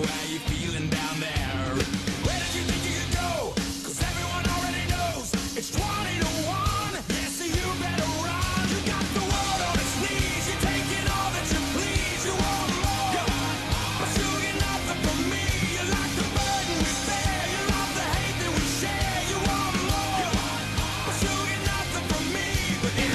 how you feeling down there? Where did you think you could go? 'Cause everyone already knows it's 20 to 1. Yeah, so you better run. You got the world on its knees. You're taking all that you please. You want more, but you get nothing from me. You like the burden we bear. You love the hate that we share. You want more, but you get nothing from me. But in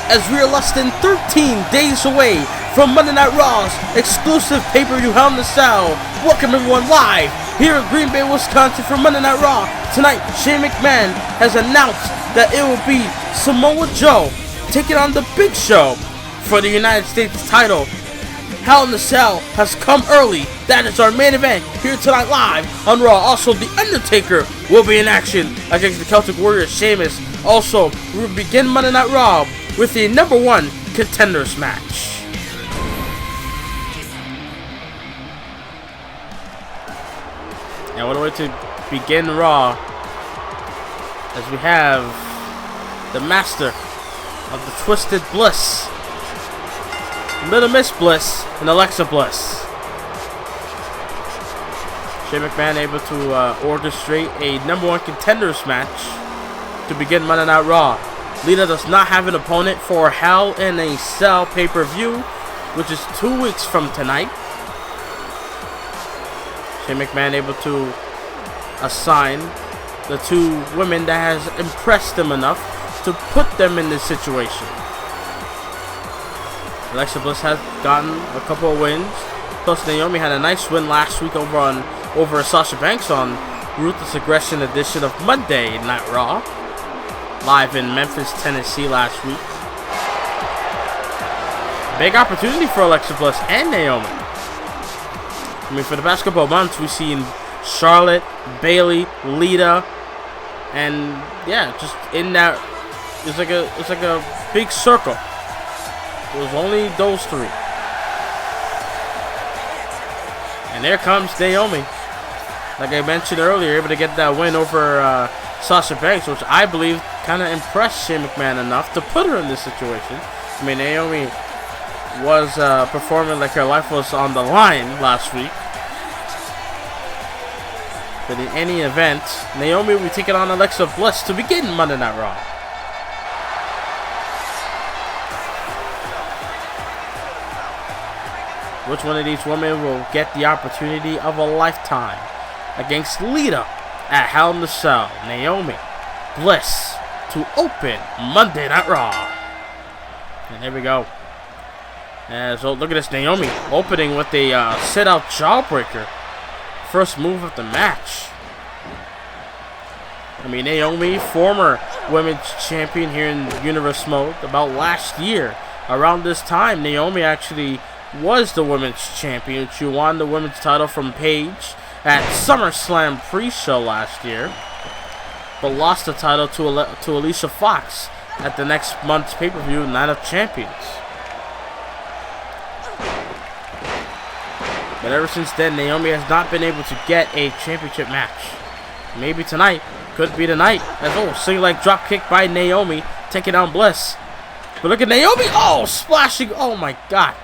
as we are less than 13 days away from Monday Night Raw's exclusive pay-per-view Hell in a Cell. Welcome everyone live here in Green Bay, Wisconsin for Monday Night Raw. Tonight, Shane McMahon has announced that it will be Samoa Joe taking on the Big Show for the United States title. Hell in a Cell has come early. That is our main event here tonight live on Raw. Also, The Undertaker will be in action against the Celtic Warrior Sheamus. Also, we will begin Monday Night Raw with the #1 contenders match. And what a way to begin Raw, as we have the master of the Twisted Bliss, Little Miss Bliss, and Alexa Bliss. Shane McMahon able to orchestrate a #1 contenders match to begin Monday Night Raw. Lita does not have an opponent for Hell in a Cell pay-per-view, which is 2 weeks from tonight. Shane McMahon able to assign the 2 women that has impressed him enough to put them in this situation. Alexa Bliss has gotten a couple of wins. Plus, Naomi had a nice win last week over Sasha Banks on Ruthless Aggression edition of Monday Night Raw, live in Memphis, Tennessee last week. Big opportunity for Alexa Bliss and Naomi. I mean, for the past couple of months, we've seen Charlotte, Bayley, Lita, and yeah, just in that, it's like a big circle. It was only those 3. And there comes Naomi. Like I mentioned earlier, able to get that win over Sasha Banks, which I believe kind of impressed Shane McMahon enough to put her in this situation. I mean, Naomi was performing like her life was on the line last week. But in any event, Naomi will be taking on Alexa Bliss to begin Monday Night Raw. Which one of these women will get the opportunity of a lifetime against Lita at Hell in a Cell? Naomi, Bliss to open Monday Night Raw. And here we go. So look at this, Naomi opening with a sit-out jawbreaker. First move of the match. I mean, Naomi, former women's champion here in Universe Mode, about last year. Around this time, Naomi actually was the women's champion. She won the women's title from Paige at SummerSlam pre-show last year, but lost the title to Alicia Fox at the next month's pay-per-view Night of Champions. But ever since then, Naomi has not been able to get a championship match. Maybe tonight could be the night. As single leg drop kick by Naomi, taking down Bliss. But look at Naomi, splashing, oh my god.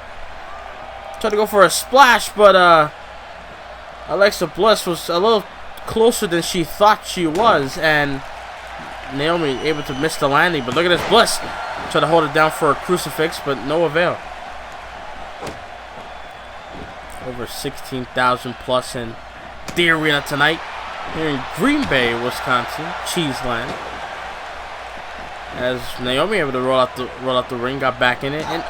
Tried to go for a splash, but Alexa Bliss was a little closer than she thought she was, and Naomi able to miss the landing. But look at this, Bliss tried to hold it down for a crucifix, but no avail. Over 16,000 plus in the arena tonight here in Green Bay, Wisconsin, Cheeseland. As Naomi able to roll out the ring, got back in it, and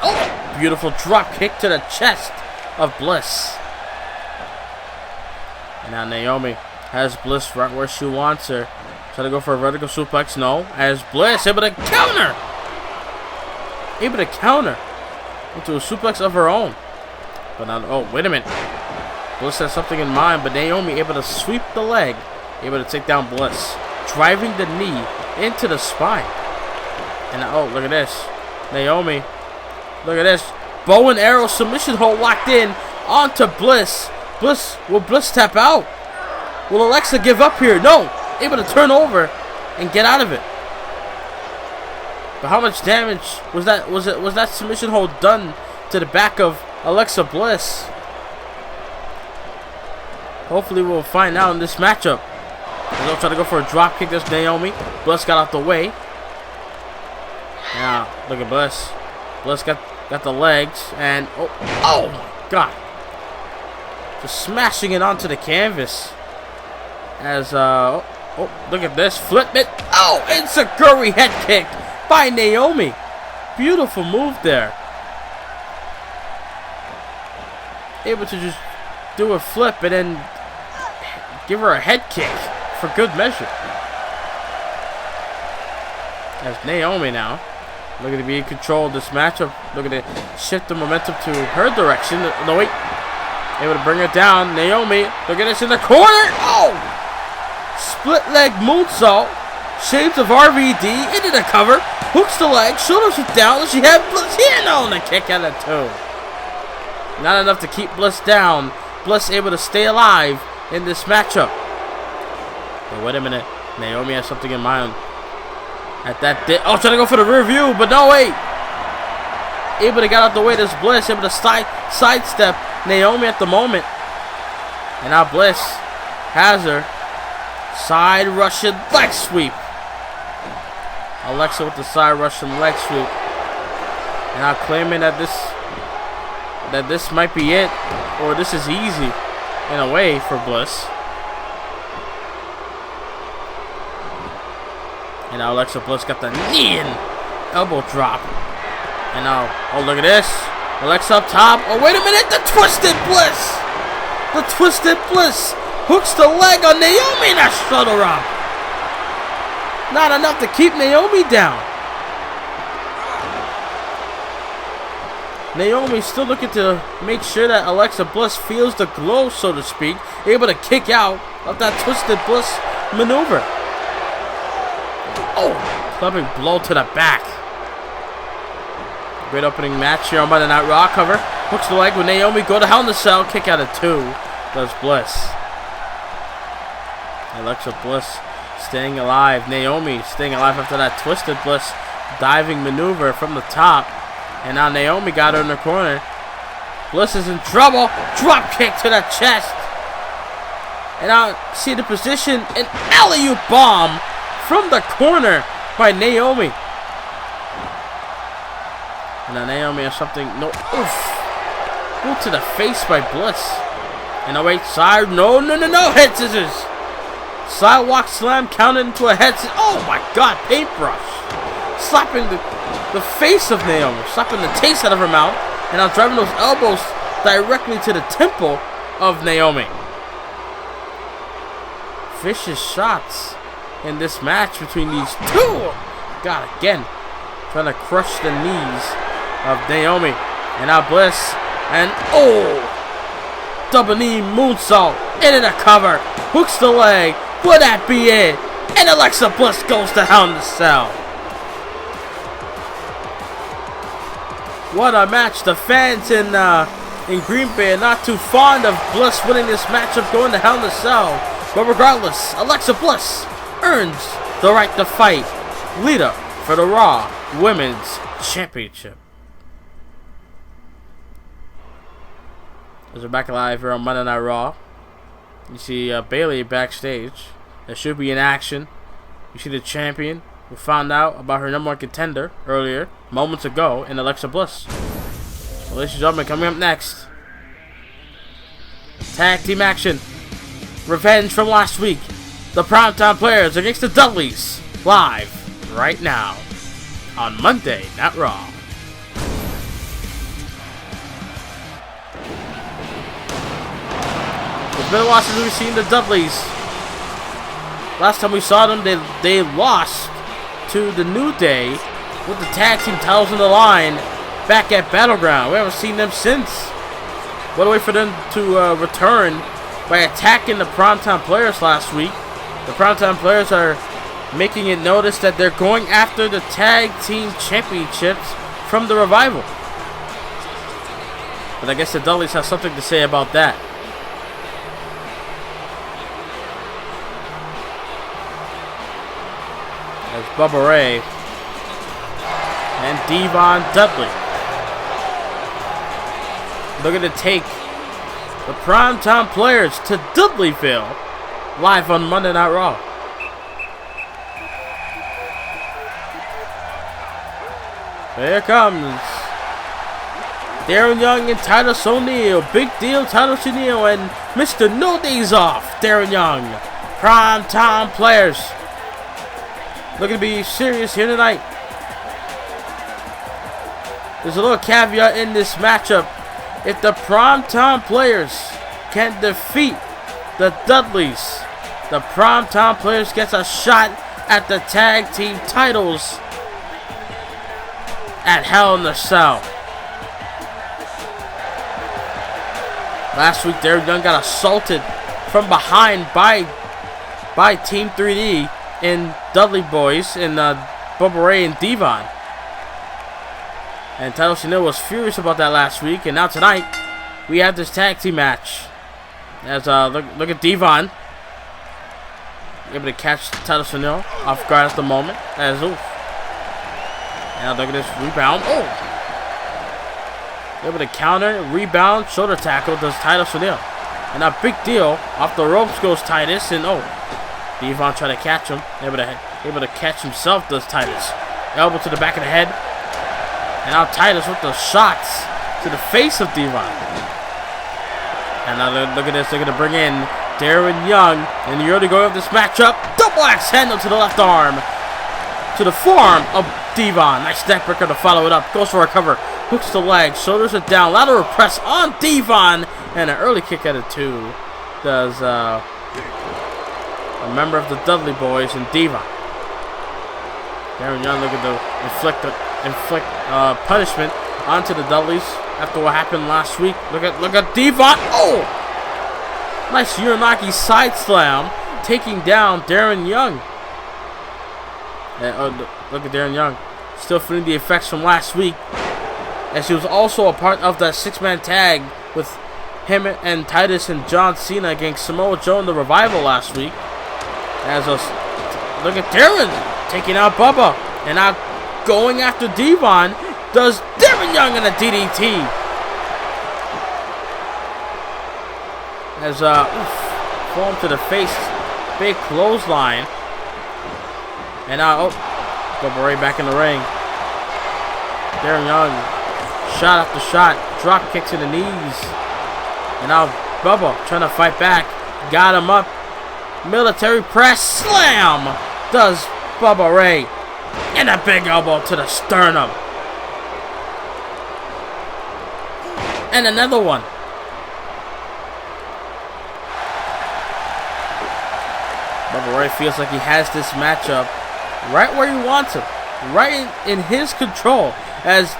beautiful drop kick to the chest of Bliss. And now Naomi has Bliss right where she wants her. Try to go for a vertical suplex, no. As Bliss able to counter into a suplex of her own. But now, wait a minute. Bliss has something in mind, but Naomi able to sweep the leg, able to take down Bliss, driving the knee into the spine. And look at this. Naomi, look at this. Bow and arrow submission hold locked in onto Bliss. Will Bliss tap out? Will Alexa give up here? No. Able to turn over and get out of it. But how much damage was that? Was that submission hold done to the back of Alexa Bliss? Hopefully we'll find out in this matchup. They'll try to go for a drop kick. That's Naomi. Bliss got out the way. Now look at Bliss. Bliss got the legs and oh my God! Just smashing it onto the canvas. As look at this, flip it. Oh, it's a Guri head kick by Naomi. Beautiful move there. Able to just do a flip and then give her a head kick for good measure. As Naomi now looking to be in control of this matchup, looking to shift the momentum to her direction. No, wait. Able to bring her down. Naomi, look at this in the corner. Oh! Split leg moonsault. Shades of RVD into the cover. Hooks the leg. Shoulders it down. She had Bliss here. No, and a kick out of 2. Not enough to keep Bliss down. Bliss able to stay alive in this matchup. But wait a minute. Naomi has something in mind. At that trying to go for the rear view, but no, wait. Able to get out the way. This Bliss able to sidestep Naomi at the moment. And now Bliss has her. Side Russian leg sweep. Alexa with the side Russian leg sweep. And now claiming that this might be it, or this is easy in a way for Bliss. And now Alexa Bliss got the knee and elbow drop. And now, oh look at this. Alexa up top. Oh wait a minute, the Twisted Bliss. The Twisted Bliss hooks the leg on Naomi and that shuttle up. Not enough to keep Naomi down. Naomi still looking to make sure that Alexa Bliss feels the glow, so to speak. Able to kick out of that Twisted Bliss maneuver. Oh, clubbing blow to the back. Great opening match here on Monday Night Raw cover. Hooks the leg with Naomi. Go to Hell in a Cell. Kick out of 2. Does Bliss. Alexa Bliss staying alive. Naomi staying alive after that Twisted Bliss diving maneuver from the top. And now Naomi got her in the corner. Bliss is in trouble. Drop kick to the chest. And now see the position. An alley-oop bomb from the corner by Naomi. And now Naomi has something. No. Oof. Boot to the face by Bliss. And now wait. Side. No. Head scissors. Sidewalk slam counted into a head scissors. Oh my God. Paintbrush. Slapping the face of Naomi. Slapping the taste out of her mouth. And now driving those elbows directly to the temple of Naomi. Vicious shots in this match between these two. God, again, trying to crush the knees of Naomi. And now Bliss. And double knee moonsault into the cover. Hooks the leg. Would that be it? And Alexa Bliss goes to Hell in a Cell. What a match. The fans in Green Bay are not too fond of Bliss winning this matchup, going to Hell in a Cell. But regardless, Alexa Bliss earns the right to fight. Leader for the Raw Women's Championship. As we're back live here on Monday Night Raw, you see Bayley backstage. That should be in action. You see the champion who found out about her number one contender earlier, moments ago, in Alexa Bliss. Well, ladies and gentlemen, coming up next, tag team action. Revenge from last week. The Primetime Players against the Dudleys. Live right now on Monday Night Raw. It's been a while since we've seen the Dudleys. Last time we saw them, they lost to the New Day with the tag team titles on the line back at Battleground. We haven't seen them since. What a way for them to return by attacking the Primetime Players last week. The Primetime Players are making it notice that they're going after the tag team championships from the Revival. But I guess the Dudleys have something to say about that. As Bubba Ray and Devon Dudley looking to take the Primetime Players to Dudleyville live on Monday Night Raw. Here comes Darren Young and Titus O'Neil. Big deal, Titus O'Neil and Mr. No Days Off, Darren Young. Primetime Players looking to be serious here tonight. There's a little caveat in this matchup. If the Primetime Players can defeat the Dudleys, the Primetime Players gets a shot at the tag team titles at Hell in the Cell. Last week, Darren Young got assaulted from behind by Team 3D in Dudley Boys in Bubba Ray and Devon. And Titus O'Neil was furious about that last week, and now tonight we have this tag team match. As look at Devon, able to catch Titus O'Neil off guard at the moment. As oof. Now look at this rebound. Oh, able to counter, rebound, shoulder tackle does Titus O'Neil. And a big deal off the ropes goes Titus, and oh, Devon trying to catch him. Able to catch himself does Titus. Elbow to the back of the head. And now Titus with the shots to the face of Devon. And now look at this. They're going to bring in Darren Young. And the early going of this matchup. Double axe handle to the left arm. To the forearm of Devon. Nice neck breaker to follow it up. Goes for a cover. Hooks the leg. Shoulders it down. Lateral press on Devon. And an early kick at it too. Does a member of the Dudley Boys and Devon. Darren Young looking to inflict punishment onto the Dudleys after what happened last week. Look at Devon. Oh! Nice Uranagi side slam, taking down Darren Young. And, look at Darren Young, still feeling the effects from last week, as he was also a part of that 6-man tag with him and Titus and John Cena against Samoa Joe in the Revival last week. Look at Darren taking out Bubba, and now going after Devon does Darren Young in a DDT. As fall to the face, big clothesline, and now Bubba Ray back in the ring. Darren Young, shot after shot, drop kicks to the knees, and now Bubba trying to fight back, got him up, military press slam does Bubba Ray. And a big elbow to the sternum. And another one. Bubba Ray feels like he has this matchup right where he wants him. Right in his control. As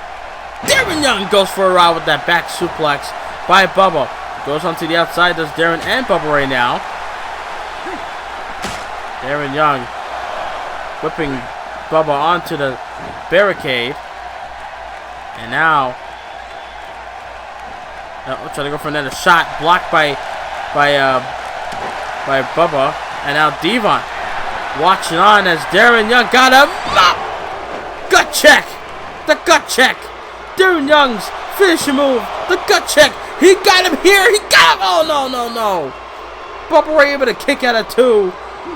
Darren Young goes for a ride with that back suplex by Bubba. Goes onto the outside. Does Darren and Bubba Ray now. Darren Young whipping Bubba onto the barricade, and now trying to go for another shot, blocked by Bubba, and now Devon watching on as Darren Young got a gut check, the gut check. Darren Young's finishing move, the gut check. He got him here. He got him. Oh no! Bubba Ray able to kick out of two,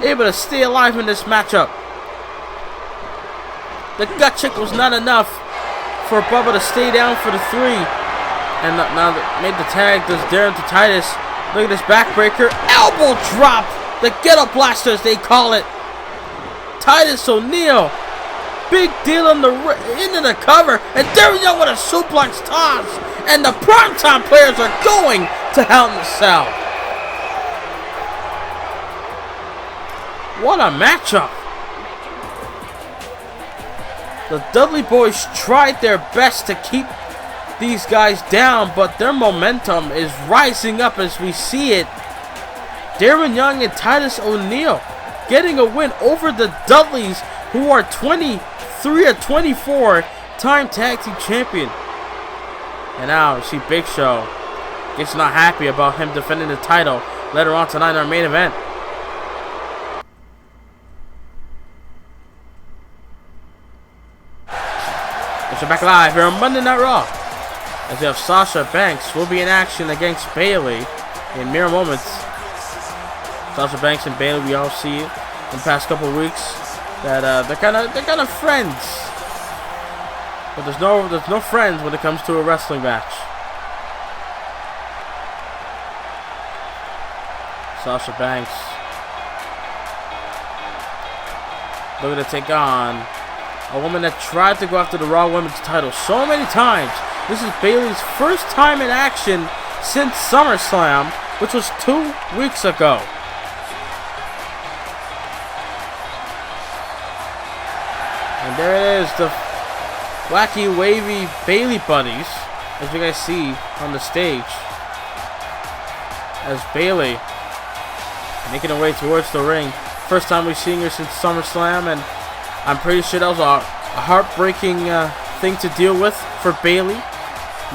able to stay alive in this matchup. The gut check was not enough for Bubba to stay down for the 3. And now made the tag. Does Darren to Titus. Look at this backbreaker. Elbow drop. The ghetto blaster, as they call it. Titus O'Neil. Big deal into the cover. And Darren Young with a suplex toss. And the Primetime Players are going to Hell in the Cell. What a matchup. The Dudley Boys tried their best to keep these guys down, but their momentum is rising up as we see it. Darren Young and Titus O'Neil getting a win over the Dudleys, who are 23 or 24 time tag team champion. And now you see Big Show gets not happy about him defending the title later on tonight in our main event. We're back live here on Monday Night Raw. As we have Sasha Banks will be in action against Bayley in mere moments. Sasha Banks and Bayley, we all see in the past couple of weeks that they're kind of friends. But there's no friends when it comes to a wrestling match. Sasha Banks looking to take on a woman that tried to go after the Raw Women's title so many times. This is Bayley's first time in action since SummerSlam, which was 2 weeks ago. And there it is, the wacky, wavy Bayley buddies, as you guys see on the stage. As Bayley making her way towards the ring. First time we've seen her since SummerSlam, and I'm pretty sure that was a heartbreaking thing to deal with for Bayley,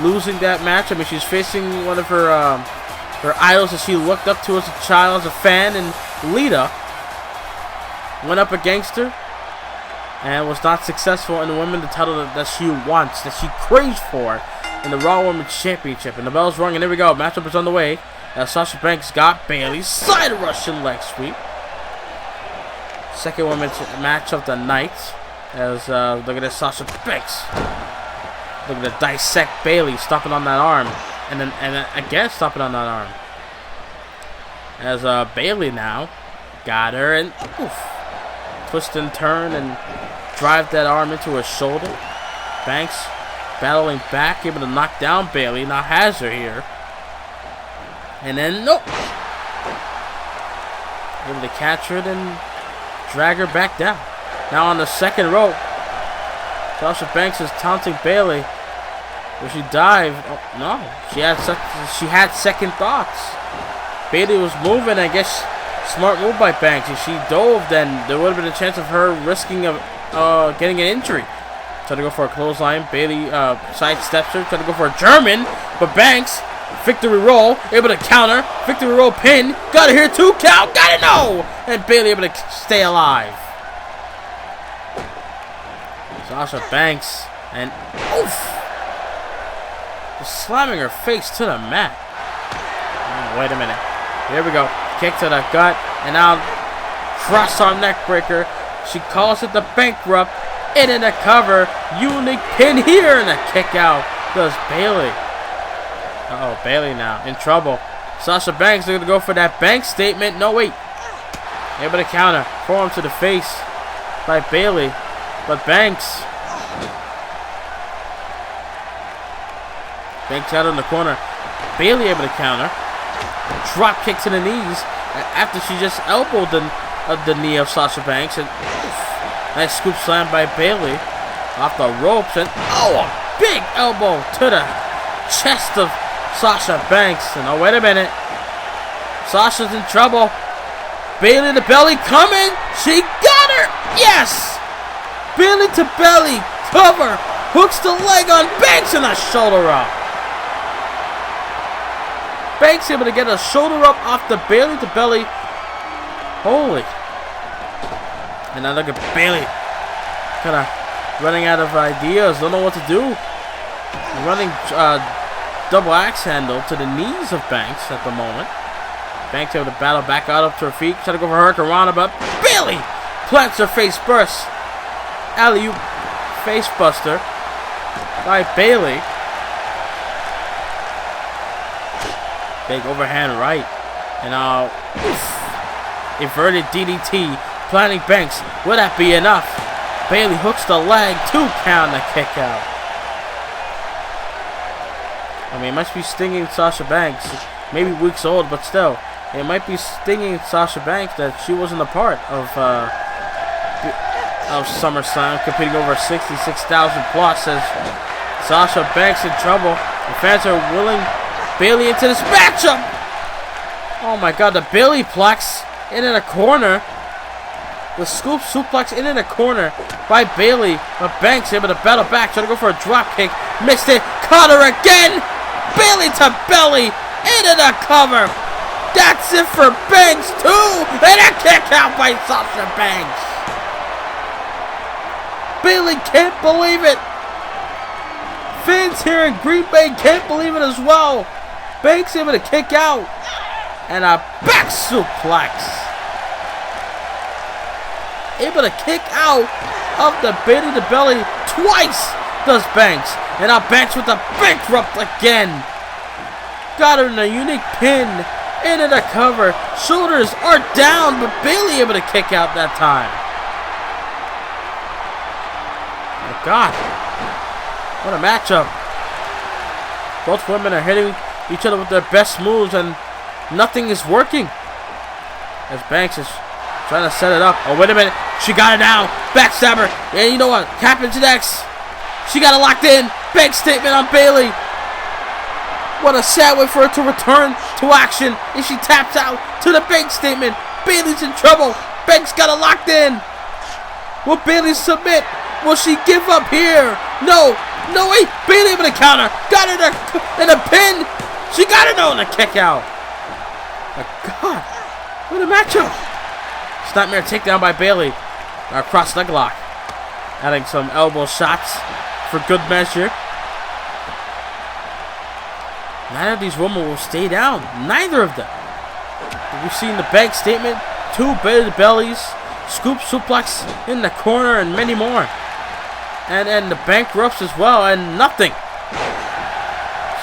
losing that match. I mean, she's facing one of her idols that she looked up to as a child, as a fan, and Lita went up against her and was not successful in winning the title that she wants, that she craves for in the Raw Women's Championship. And the bell's rung, and there we go. Matchup is on the way. Sasha Banks got Bayley. Side Russian leg sweep. Second women's match of the night. As look at this, Sasha Banks looking to dissect Bayley, stopping on that arm, and then again stopping on that arm. As Bayley now got her and twist and turn and drive that arm into her shoulder. Banks battling back, able to knock down Bayley. Now has her here, and then nope, able to catch her and drag her back down. Now on the second rope, Sasha Banks is taunting Bayley. Where she dived. Oh, no, she had second thoughts. Bayley was moving. I guess smart move by Banks. If she dove, then there would have been a chance of her risking of getting an injury. Tried to go for a clothesline. Bayley sidesteps her. Tried to go for a German, but Banks victory roll, able to counter. Victory roll pin. Got it here. 2 count. Got it. No. And Bayley able to stay alive. Sasha Banks and just slamming her face to the mat. Oh, wait a minute. Here we go. Kick to the gut, and now cross arm neck breaker. She calls it the bankrupt. In the cover, unique pin here, and a kick out does Bayley. Uh oh, Bayley now in trouble. Sasha Banks looking to go for that bank statement. No, wait. Able to counter. Forearm to the face by Bayley. But Banks out in the corner. Bayley able to counter. Drop kick to the knees after she just elbowed the knee of Sasha Banks. And nice scoop slam by Bayley off the ropes. And a big elbow to the chest of Sasha Banks. And oh, wait a minute. Sasha's in trouble. Bayley to belly coming. She got her. Yes. Bayley to belly, cover, hooks the leg on Banks and a shoulder up. Banks able to get a shoulder up off the Bayley to belly. Holy. And now look at Bayley. Kind of running out of ideas, don't know what to do. Running double axe handle to the knees of Banks at the moment. Banks able to battle back out up to her feet. Try to go for Hurricane but Bayley plants her face first. Alley-oop face buster by Bayley. Big overhand right. And inverted DDT. Planning Banks. Will that be enough? Bayley hooks the leg. 2 count the kick out. I mean, it must be stinging Sasha Banks. Maybe weeks old, but still. It might be stinging Sasha Banks that she wasn't a part of SummerSlam, competing over 66,000 plus. As Sasha Banks in trouble. The fans are willing Bayley into this matchup. Oh my God, the Bayley plex in a corner. The scoop suplex in a corner by Bayley, but Banks able to battle back, trying to go for a drop kick, missed it, caught her again. Bayley to belly into the cover. That's it for Banks too, and a kick out by Sasha Banks. Bayley can't believe it. fans here in Green Bay can't believe it as well. Banks able to kick out. And a back suplex. Able to kick out of the Bayley to belly twice. Does Banks. And now Banks with the bankrupt again. Got her in a unique pin. Into the cover. Shoulders are down, but Bayley able to kick out that time. My God. What a matchup. Both women are hitting each other with their best moves, and nothing is working. As Banks is trying to set it up. Oh, wait a minute. She got it now. Backstabber. And you know what happens next? She got it locked in. Bank statement on Bayley. What a sad way for her to return to action. And she taps out to the bank statement. Bayley's in trouble. Banks got it locked in. Will Bayley submit? Will she give up here? No. No, wait. Bayley able to counter. Got her in a pin. She got it on a kick out. My God. What a matchup. Snapmare takedown by Bayley. Cross leg lock. Adding some elbow shots for good measure. Neither of these women will stay down. Neither of them. We've seen the bank statement, 2 Bayley bellies, scoop suplex in the corner, and many more. And the bank ropes as well, and nothing.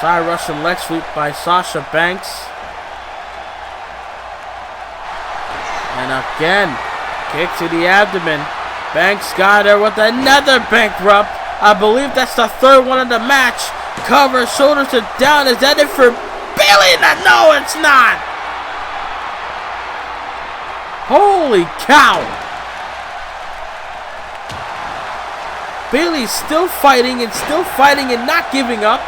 Side Russian leg sweep by Sasha Banks. And again, kick to the abdomen. Banks got her with another bankrupt. I believe that's the 3rd one of the match. Cover, shoulders are down. Is that it for Bayley? No, it's not. Holy cow. Bayley's still fighting and not giving up.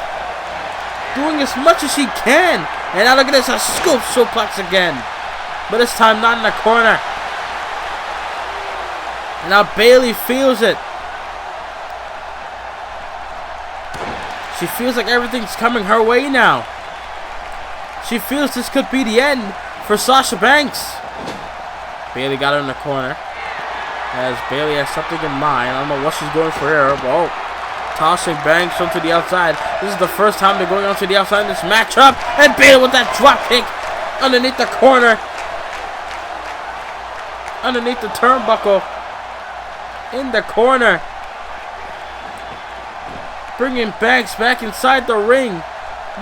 Doing as much as she can. And now look at this, a scoop suplex again. But this time not in the corner. And now Bayley feels it. She feels like everything's coming her way now. She feels this could be the end for Sasha Banks. Bayley got her in the corner. As Bayley has something in mind. I don't know what she's going for here. Whoa. Tossing Banks onto the outside. This is the first time they're going onto the outside in this matchup. And Bayley with that drop kick underneath the corner. Underneath the turnbuckle. In the corner. Bringing Banks back inside the ring.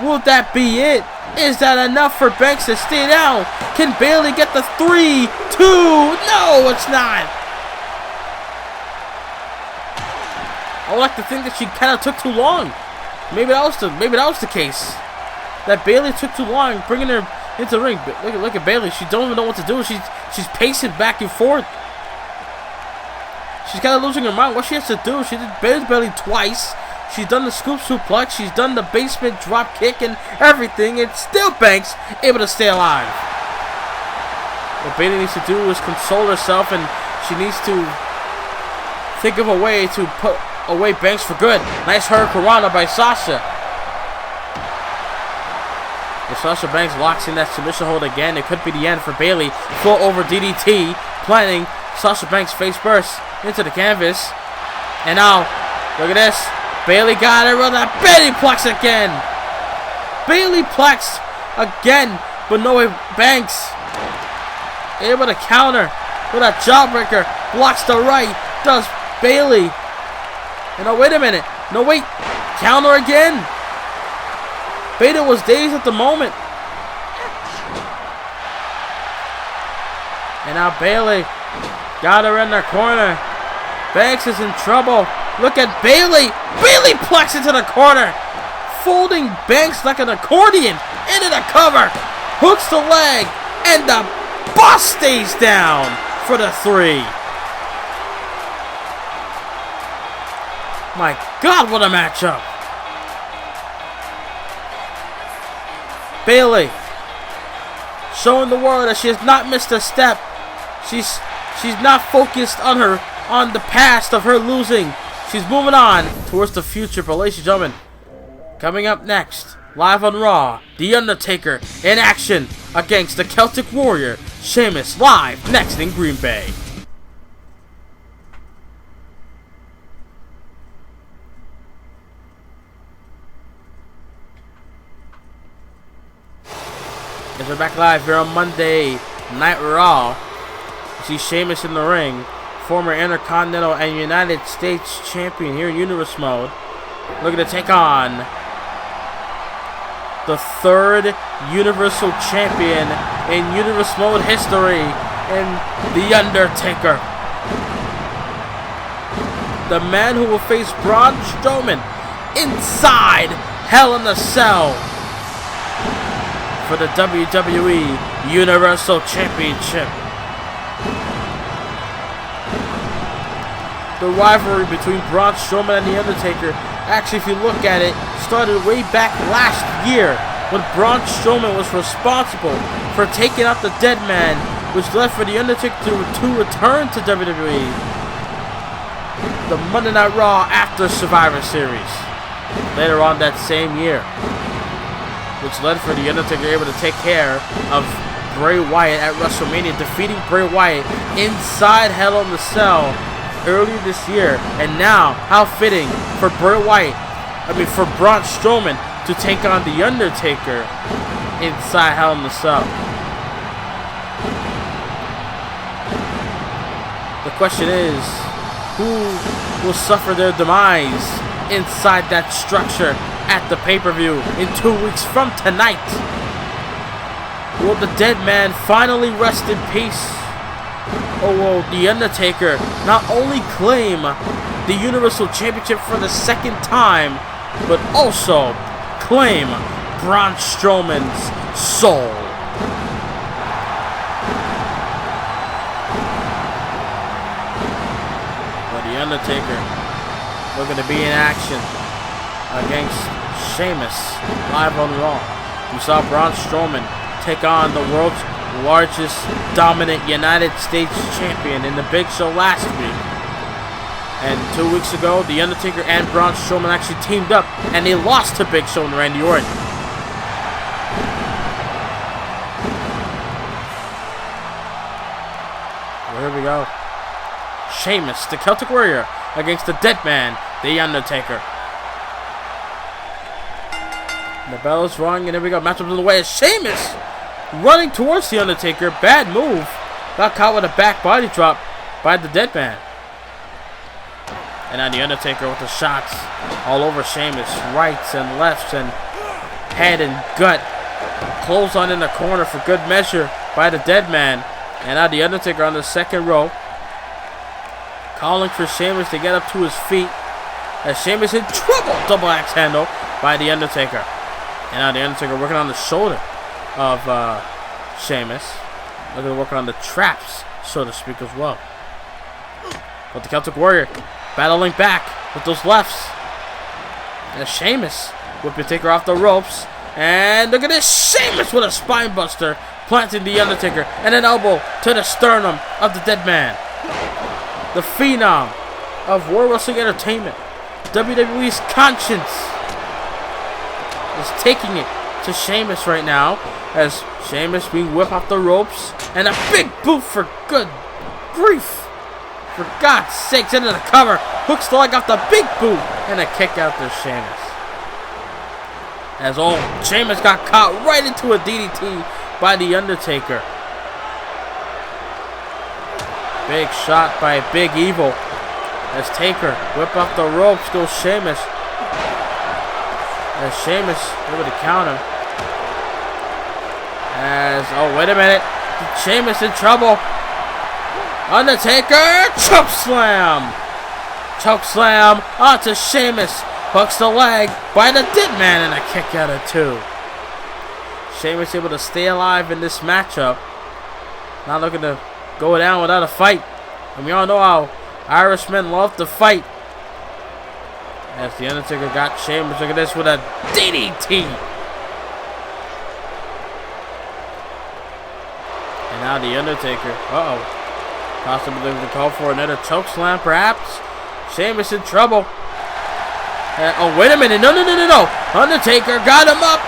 Will that be it? Is that enough for Banks to stay down? Can Bayley get the 3, 2? No, it's not. I would like to think that she kind of took too long. Maybe that was the case. That Bayley took too long bringing her into the ring. Look at Bayley. She don't even know what to do. She's pacing back and forth. She's kind of losing her mind. What she has to do? She did Bayley's belly twice. She's done the scoop suplex. She's done the basement drop kick and everything. And still Banks able to stay alive. What Bayley needs to do is console herself, and she needs to think of a way to put away Banks for good. Nice hurricanrana by Sasha. If Sasha Banks locks in that submission hold again, it could be the end for Bayley. Full over DDT, planting Sasha Banks face first into the canvas. And now, look at this. Bayley got her with a Bayley plex again. Bayley plex again, but no way. Banks able to counter with a jawbreaker. Blocks the right. Does Bayley. And oh, wait a minute. No, wait. Counter again. Bayley was dazed at the moment. And now Bayley got her in the corner. Banks is in trouble. Look at Bayley. Bayley plex into the corner. Folding Banks like an accordion. Into the cover. Hooks the leg. And the boss stays down for the 3. My God, what a matchup. Bayley showing the world that she has not missed a step. She's not focused on the past of her losing. She's moving on towards the future. But ladies and gentlemen, coming up next, live on Raw, The Undertaker in action against the Celtic Warrior, Sheamus, live next in Green Bay. back live here on Monday Night Raw. You see Sheamus in the ring, former Intercontinental and United States Champion here in Universe Mode, looking to take on the third Universal Champion in Universe Mode history, in The Undertaker. The man who will face Braun Strowman inside Hell in a Cell for the WWE Universal Championship. The rivalry between Braun Strowman and The Undertaker, actually, if you look at it, started way back last year when Braun Strowman was responsible for taking out the Dead Man, which led for The Undertaker to return to WWE. The Monday Night Raw after Survivor Series later on that same year, which led for The Undertaker able to take care of Bray Wyatt at WrestleMania, defeating Bray Wyatt inside Hell in the Cell earlier this year. And now, how fitting for for Braun Strowman to take on The Undertaker inside Hell in the Cell. The question is, who will suffer their demise inside that structure at the pay-per-view in 2 weeks from tonight? Will the Dead Man finally rest in peace? Or will The Undertaker not only claim the Universal Championship for the second time, but also claim Braun Strowman's soul? Well, The Undertaker looking to be in action against Sheamus live on Raw. We saw Braun Strowman take on the world's largest dominant United States Champion in the Big Show last week. And 2 weeks ago, The Undertaker and Braun Strowman actually teamed up, and they lost to Big Show and Randy Orton. Well, here we go. Sheamus, the Celtic Warrior, against the Dead Man, The Undertaker. And the bell is rung, and here we go. Matchup of the way is Sheamus running towards The Undertaker. Bad move. Got caught with a back body drop by the Dead Man. And now The Undertaker with the shots all over Sheamus. Rights and lefts and head and gut. Close on in the corner for good measure by the Dead Man. And now The Undertaker on the second row, calling for Sheamus to get up to his feet. As Sheamus in trouble. Double axe handle by The Undertaker. And now The Undertaker working on the shoulder of Sheamus. Looking to work on the traps, so to speak, as well. But the Celtic Warrior battling back with those lefts. And Sheamus whipping Taker off the ropes. And look at this, Sheamus with a spine buster, planting The Undertaker, and an elbow to the sternum of the Dead Man. The phenom of World Wrestling Entertainment, WWE's conscience, is taking it to Sheamus right now, as Sheamus being whipped off the ropes, and a big boot for good grief. For God's sakes, into the cover, hooks the leg off the big boot, and a kick out to Sheamus. As old Sheamus got caught right into a DDT by The Undertaker. Big shot by Big Evil. As Taker whip off the ropes goes Sheamus. As Sheamus able to counter. As, oh wait a minute, Sheamus in trouble. Undertaker, choke slam. Choke slam onto Sheamus. Hooks the leg by the Dead Man, and a kick out of two. Sheamus able to stay alive in this matchup. Not looking to go down without a fight. And we all know how Irishmen love to fight. As The Undertaker got Sheamus, look at this, with a DDT. And now The Undertaker, possibly looking to call for another choke slam, perhaps. Sheamus in trouble. Oh, wait a minute. No. Undertaker got him up.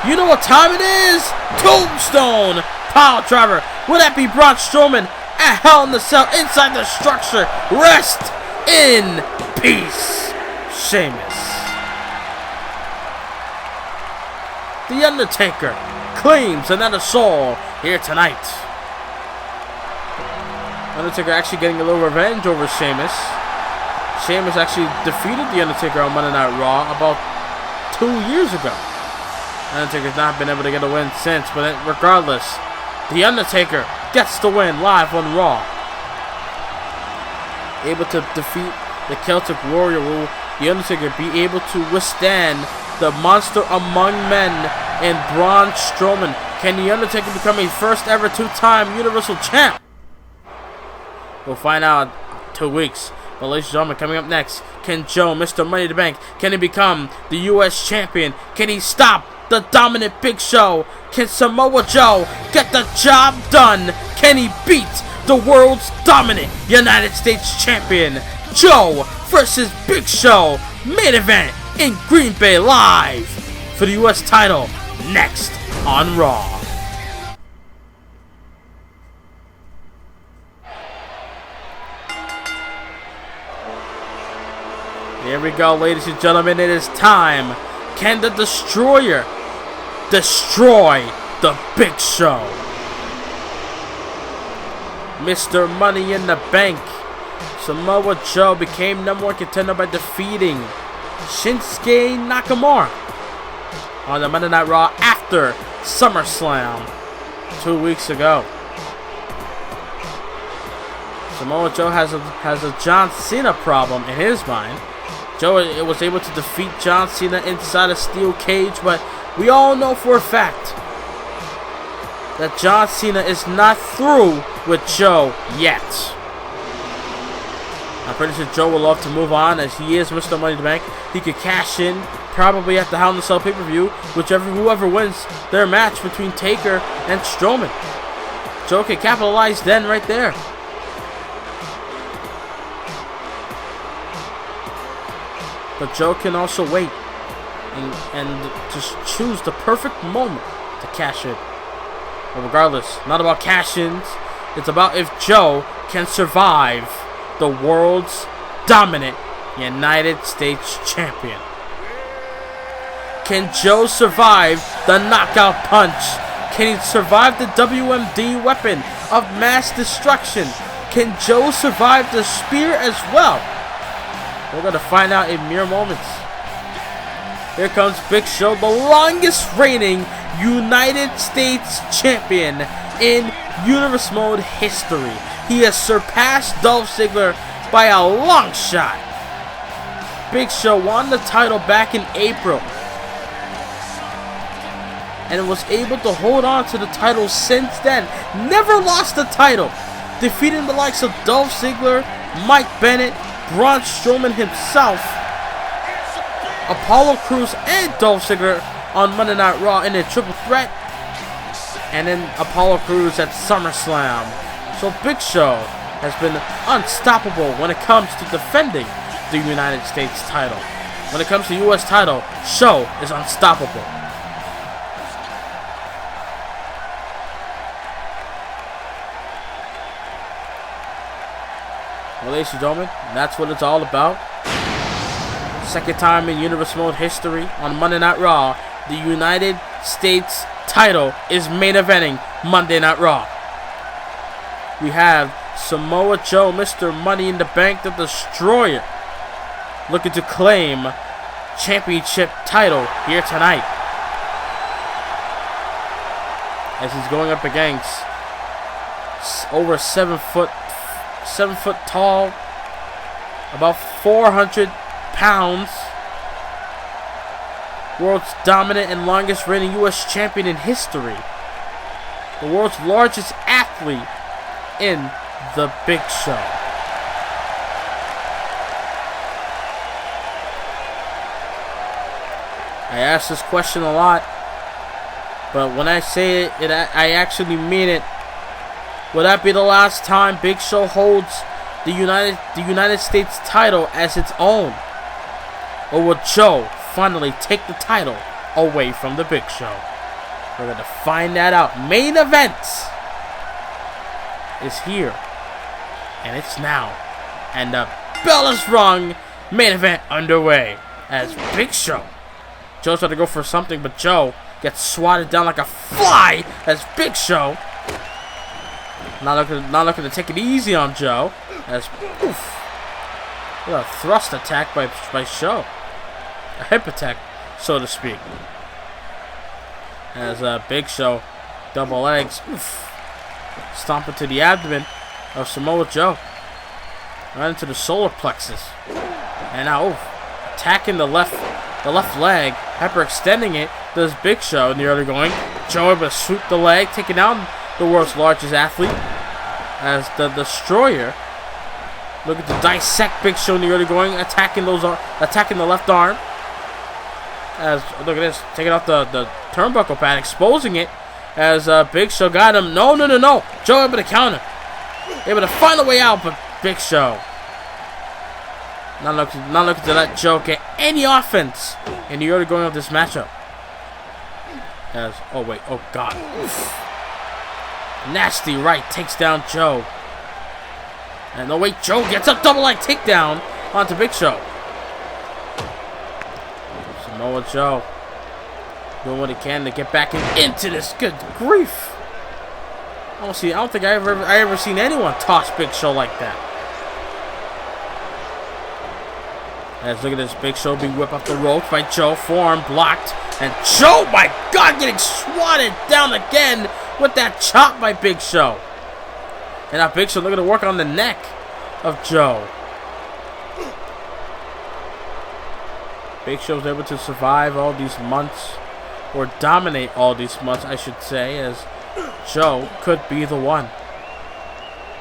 You know what time it is? Tombstone pile driver. Will that be Braun Strowman at Hell in the Cell inside the structure? Rest in peace, Sheamus. The Undertaker claims another soul here tonight. Undertaker actually getting a little revenge over Sheamus. Sheamus actually defeated The Undertaker on Monday Night Raw about 2 years ago. Undertaker's not been able to get a win since, but regardless, The Undertaker gets the win live on Raw. Able to defeat the Celtic Warrior. Will The Undertaker be able to withstand the monster among men and Braun Strowman? Can The Undertaker become a first ever two-time Universal Champ? We'll find out in 2 weeks. But ladies and gentlemen, coming up next, can Joe, Mr. Money in the Bank, can he become the U.S. Champion? Can he stop the dominant Big Show? Can Samoa Joe get the job done? Can he beat the world's dominant United States Champion? Joe versus Big Show, main event in Green Bay live for the U.S. title next on Raw. Here we go, ladies and gentlemen. It is time. Can the Destroyer destroy the Big Show? Mr. Money in the Bank, Samoa Joe became #1 contender by defeating Shinsuke Nakamura on the Monday Night Raw after SummerSlam 2 weeks ago. Samoa Joe has a John Cena problem in his mind. Joe was able to defeat John Cena inside a steel cage, but we all know for a fact that John Cena is not through with Joe yet. I'm pretty sure Joe will love to move on, as he is Mr. Money in the Bank. He could cash in probably at the Hell in a Cell pay-per-view, whoever wins their match between Taker and Strowman. Joe can capitalize then right there. But Joe can also wait and just choose the perfect moment to cash in. But regardless, not about cash-ins. It's about if Joe can survive the world's dominant United States Champion. Can Joe survive the knockout punch? Can he survive the WMD weapon of mass destruction? Can Joe survive the spear as well? We're going to find out in mere moments. Here comes Big Show, the longest reigning United States Champion in Universe Mode history. He has surpassed Dolph Ziggler by a long shot. Big Show won the title back in April and was able to hold on to the title since then. Never lost the title, defeating the likes of Dolph Ziggler, Mike Bennett, Braun Strowman himself, Apollo Crews, and Dolph Ziggler on Monday Night Raw in a triple threat, and then Apollo Crews at SummerSlam. So Big Show has been unstoppable when it comes to defending the United States title. When it comes to U.S. title, Show is unstoppable. Well, ladies and gentlemen, that's what it's all about. Second time in Universe Mode history on Monday Night Raw, the United States title is main eventing Monday Night Raw. We have Samoa Joe, Mr. Money in the Bank, the Destroyer, looking to claim championship title here tonight, as he's going up against over 7 foot tall, about 400 pounds, world's dominant and longest reigning U.S. champion in history, the world's largest athlete in the Big Show. I ask this question a lot, but when I say it, I actually mean it. Will that be the last time Big Show holds the United States title as its own? Or will Joe finally take the title away from the Big Show? We're going to find that out. Main event is here, and it's now. And the bell is rung. Main event underway as Big Show. Joe's trying to go for something, but Joe gets swatted down like a fly as Big Show. Not looking to take it easy on Joe. As oof, a thrust attack by Show, a hip attack, so to speak. As Big Show, double legs, oof, stomping to the abdomen of Samoa Joe, right into the solar plexus, and now oof, attacking the left leg, hyperextending it. Does Big Show, and the other going. Joe able to swoop the leg, taking down the world's largest athlete. As the Destroyer looking to dissect Big Show, and the other going, attacking the left arm. As look at this, taking off the turnbuckle pad, exposing it. As Big Show got him. No. Joe able to counter, able to find a way out, but Big Show not looking to let Joe get any offense in the order going of this matchup. As oh god, oof. Nasty right takes down Joe, and no wait, Joe gets a double leg takedown onto Big Show. Samoa Joe doing what he can to get back into this. Good grief! I don't think I ever seen anyone toss Big Show like that. As look at this, Big Show being whipped up the ropes by Joe, forearm blocked, and Joe, my God, getting swatted down again with that chop by Big Show. And now Big Show looking to work on the neck of Joe. Big Show's able to survive all these months, or dominate all these months, I should say, as Joe could be the one.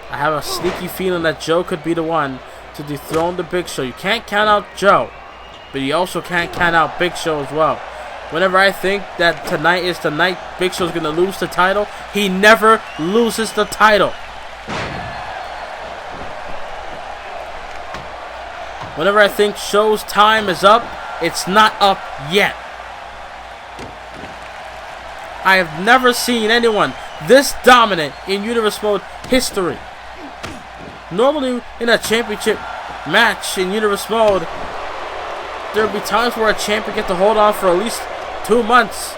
I have a sneaky feeling that Joe could be the one to dethrone the Big Show. You can't count out Joe, but you also can't count out Big Show as well. Whenever I think that tonight is the night Big Show's going to lose the title, he never loses the title. Whenever I think Show's time is up, it's not up yet. I have never seen anyone this dominant in Universe Mode history. Normally, in a championship match in Universe Mode, there will be times where a champion gets to hold on for at least 2 months,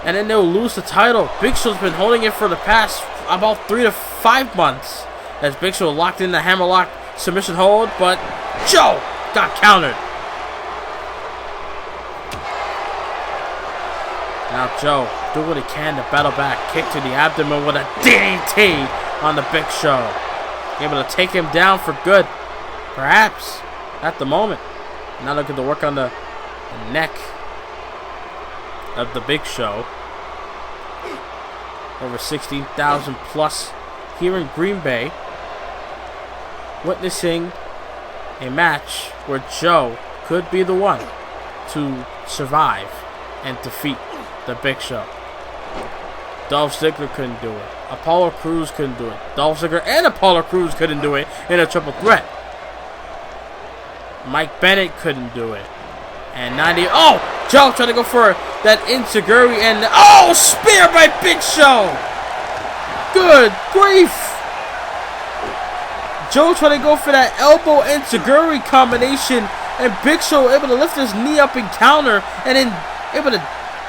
and then they'll lose the title. Big Show's been holding it for the past about 3 to 5 months, as Big Show locked in the hammerlock submission hold, but Joe got countered. Now Joe do what he can to battle back, kick to the abdomen with a DDT on the Big Show. Able to take him down for good, perhaps, at the moment. Now looking to work on the neck of the Big Show. Over 16,000 plus here in Green Bay, witnessing a match where Joe could be the one to survive and defeat the Big Show. Dolph Ziggler couldn't do it. Apollo Crews couldn't do it. Dolph Ziggler and Apollo Crews couldn't do it in a triple threat. Mike Bennett couldn't do it. And 90. Oh! Joe trying to go for that enziguri, and oh! Spear by Big Show! Good grief! Joe trying to go for that elbow enziguri combination, and Big Show able to lift his knee up and counter, and then able to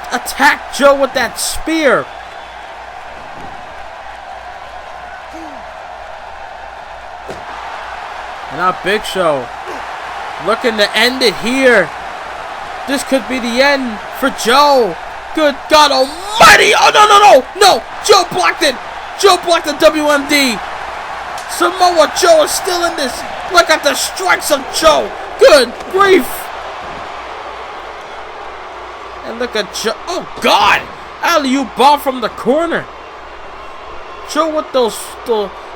attack Joe with that spear. And now Big Show looking to end it here. This could be the end for Joe. Good God Almighty! Oh no! Joe blocked it. Joe blocked the WMD. Samoa Joe is still in this. Look at the strikes of Joe. Good grief! And look at Joe. Oh God! Alley-oop bomb from the corner. Joe with those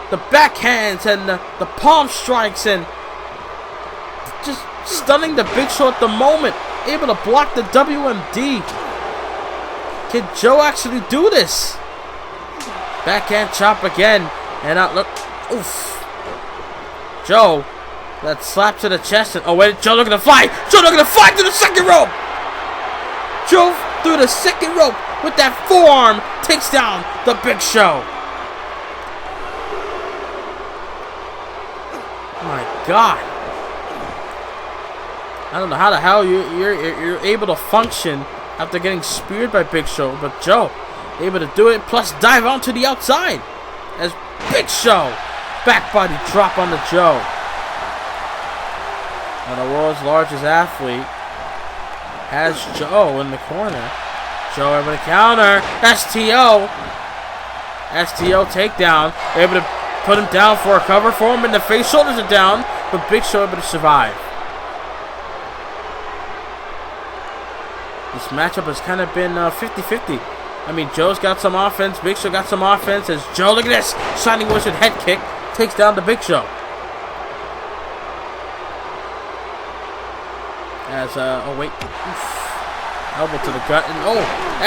the backhands and the palm strikes, and just stunning the Big Show at the moment. Able to block the WMD. Can Joe actually do this? Backhand chop again. And out, look. Oof. Joe, that slap to the chest. And, oh, wait. Joe looking to fly. Joe looking to fly through the second rope. Joe through the second rope with that forearm takes down the Big Show. My God. I don't know how the hell you're able to function after getting speared by Big Show, but Joe able to do it, plus dive onto the outside as Big Show back body drop on the Joe. And the world's largest athlete has Joe in the corner. Joe able to counter. STO. STO takedown. Able to put him down for a cover for him in the face. Shoulders are down, but Big Show able to survive. This matchup has kind of been 50-50. I mean, Joe's got some offense. Big Show got some offense. As Joe, look at this. Shining Wizard head kick takes down the Big Show. As, oh wait. Oof. Elbow to the gut. And, oh,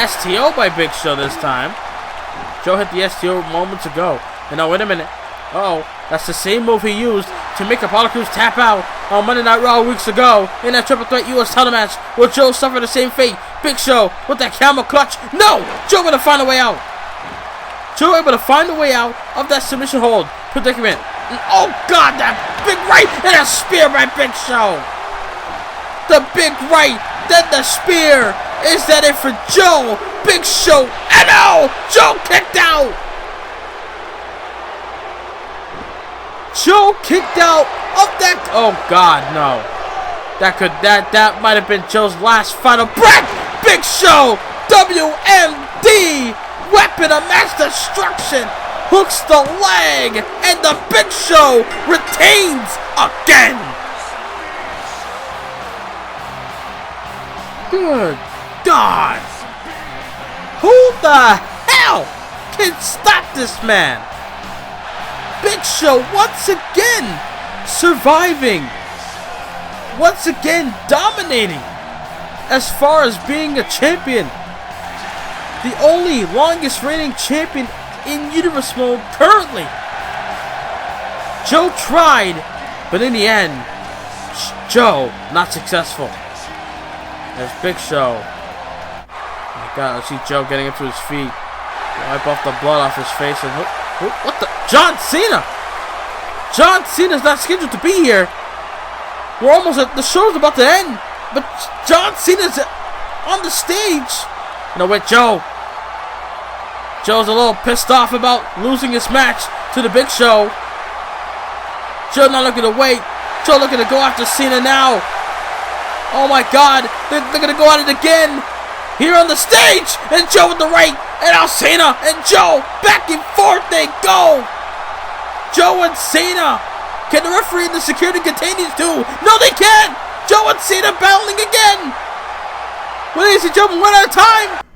STO by Big Show this time. Joe hit the STO moments ago. And now, wait a minute. Uh-oh. That's the same move he used to make Apollo Crews tap out on Monday Night Raw weeks ago in that Triple Threat US title match where Joe suffered the same fate. Big Show with that camel clutch. No! Joe able to find a way out. Joe able to find a way out of that submission hold predicament. And, oh, God, that big right and a spear by Big Show. The big right, then the spear. Is that it for Joe? Big Show. And oh, Joe kicked out. Joe kicked out of that. Oh God, no. That might have been Joe's last final breath. Big Show, WMD, weapon of mass destruction, hooks the leg, and the Big Show retains again. Good God! Who the hell can stop this man? Big Show once again surviving. Once again dominating. As far as being a champion. The only longest reigning champion in Universe mode currently. Joe tried, but in the end, Joe not successful. There's Big Show. Oh my God, I see Joe getting up to his feet. Wipe off the blood off his face. And what the? John Cena! John Cena's not scheduled to be here. We're almost at the show's about to end. But John Cena's on the stage. No, wait, Joe. Joe's a little pissed off about losing his match to the Big Show. Joe not looking to wait. Joe looking to go after Cena now. Oh my God, they're going to go at it again. Here on the stage, and Joe with the right, and now Cena and Joe, back and forth they go. Joe and Cena. Can the referee and the security contain these two? No, they can't. Joe and Cena battling again. Well, ladies and gentlemen, we're out of time.